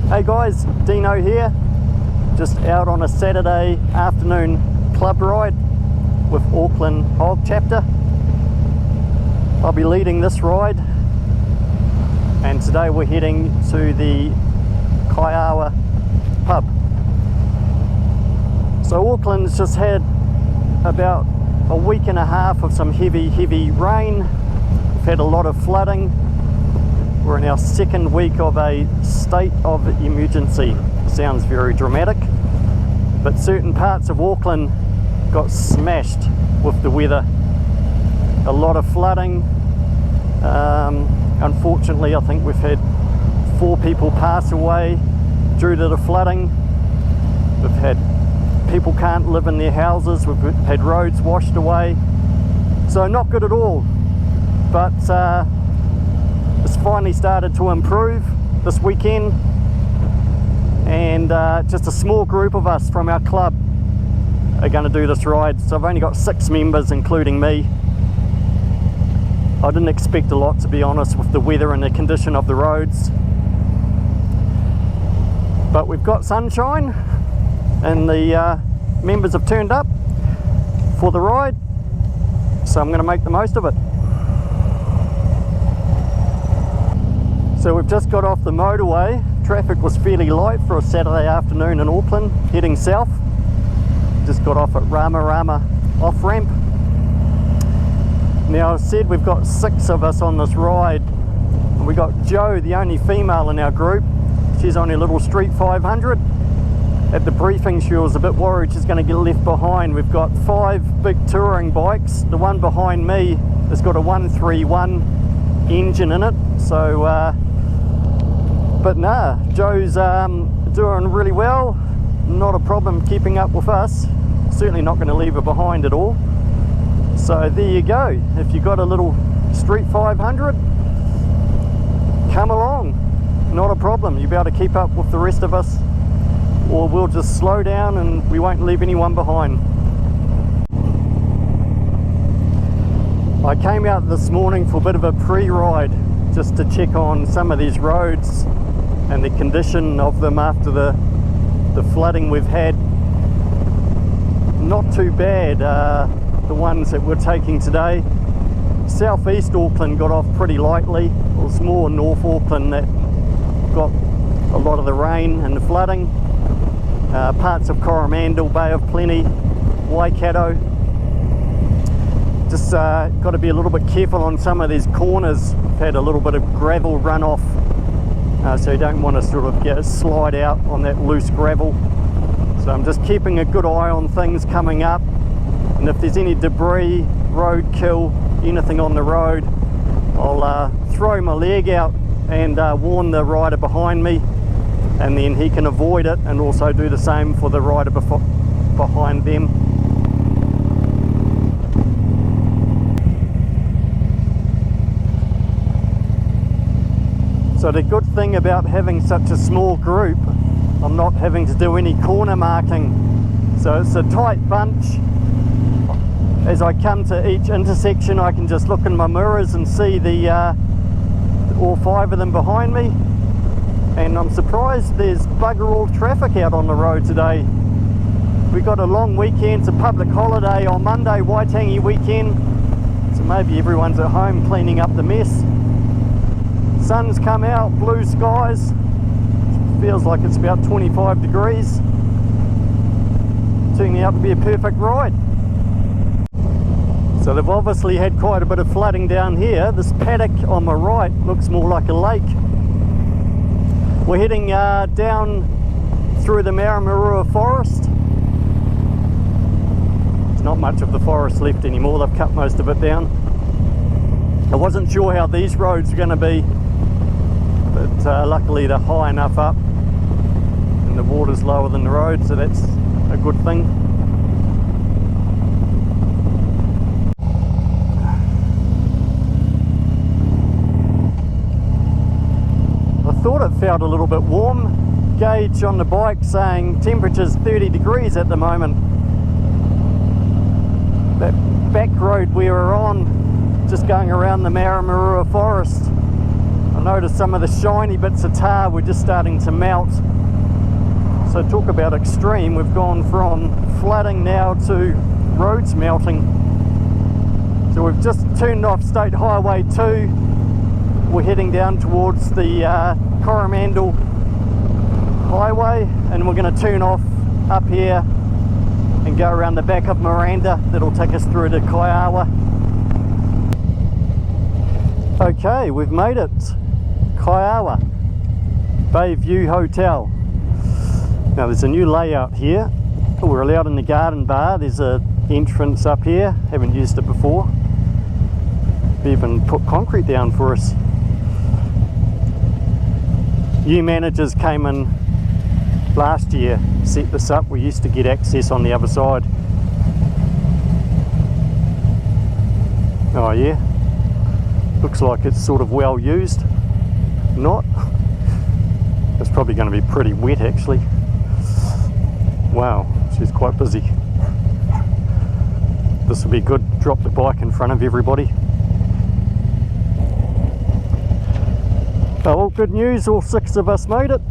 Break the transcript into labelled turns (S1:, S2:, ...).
S1: Hey guys, Dino here, just out on a Saturday afternoon club ride with Auckland HOG chapter. I'll be leading this ride, and today we're heading to the Kaiaua pub. So Auckland's just had about a week and a half of some heavy rain. We've had a lot of flooding. We're in our second week of a state of emergency. Sounds very dramatic, but certain parts of Auckland got smashed with the weather. A lot of flooding. Unfortunately, I think we've had 4 people pass away due to the flooding. We've had people can't live in their houses. We've had roads washed away. So not good at all. But it's finally started to improve this weekend, and just a small group of us from our club are going to do this ride. So I've only got 6 members, including me. I didn't expect a lot, to be honest, with the weather and the condition of the roads, but we've got sunshine and the members have turned up for the ride, so I'm going to make the most of it. So we've just got off the motorway. Traffic was fairly light for a Saturday afternoon in Auckland, heading south. Just got off at Rama off-ramp. Now, I said we've got 6 of us on this ride. We got Jo, the only female in our group. She's on her little Street 500. At the briefing, she was a bit worried she's going to get left behind. We've got 5 big touring bikes. The one behind me has got a 131 engine in it. So, but nah, Jo's doing really well. Not a problem keeping up with us. Certainly not going to leave her behind at all. So there you go. If you got a little Street 500, come along. Not a problem. You'll be able to keep up with the rest of us, or we'll just slow down and we won't leave anyone behind. I came out this morning for a bit of a pre-ride just to check on some of these roads and the condition of them after the flooding we've had. Not too bad, the ones that we're taking today. Southeast Auckland got off pretty lightly. It was more North Auckland that got a lot of the rain and the flooding. Parts of Coromandel, Bay of Plenty, Waikato. Just got to be a little bit careful on some of these corners. We've had a little bit of gravel runoff, so you don't want to sort of slide out on that loose gravel. So I'm just keeping a good eye on things coming up, and if there's any debris, roadkill, anything on the road, I'll throw my leg out and warn the rider behind me, and then he can avoid it, and also do the same for the rider behind them. So the good thing about having such a small group, I'm not having to do any corner marking. So it's a tight bunch. As I come to each intersection, I can just look in my mirrors and see all 5 of them behind me. And I'm surprised there's bugger all traffic out on the road today. We've got a long weekend. It's a public holiday on Monday, Waitangi weekend. So maybe everyone's at home cleaning up the mess. Sun's come out, blue skies. Feels like it's about 25 degrees. Turning out to be a perfect ride. So they've obviously had quite a bit of flooding down here. This paddock on my right looks more like a lake. We're heading down through the Maramarua forest. There's not much of the forest left anymore. They've cut most of it down. I wasn't sure how these roads are going to be, but luckily they're high enough up and the water's lower than the road, so that's a good thing. I thought it felt a little bit warm. Gauge on the bike saying temperature's 30 degrees at the moment. That back road we were on, just going around the Maramarua forest, I I noticed some of the shiny bits of tar were just starting to melt. So talk about extreme, we've gone from flooding now to roads melting. So we've just turned off State Highway 2. We're heading down towards the Coromandel Highway, and we're going to turn off up here and go around the back of Miranda. That'll take us through to Kaiaua. Okay, we've made it. Kaiaua Bayview Hotel. Now there's a new layout here. We're allowed in the garden bar. There's a entrance up here. Haven't used it before. They even put concrete down for us. New managers came in last year, set this up. We used to get access on the other side. Oh yeah, looks like it's sort of well used. Not. It's probably going to be pretty wet actually. Wow, she's quite busy. This will be good. Drop the bike in front of everybody. Oh, well, good news, all 6 of us made it.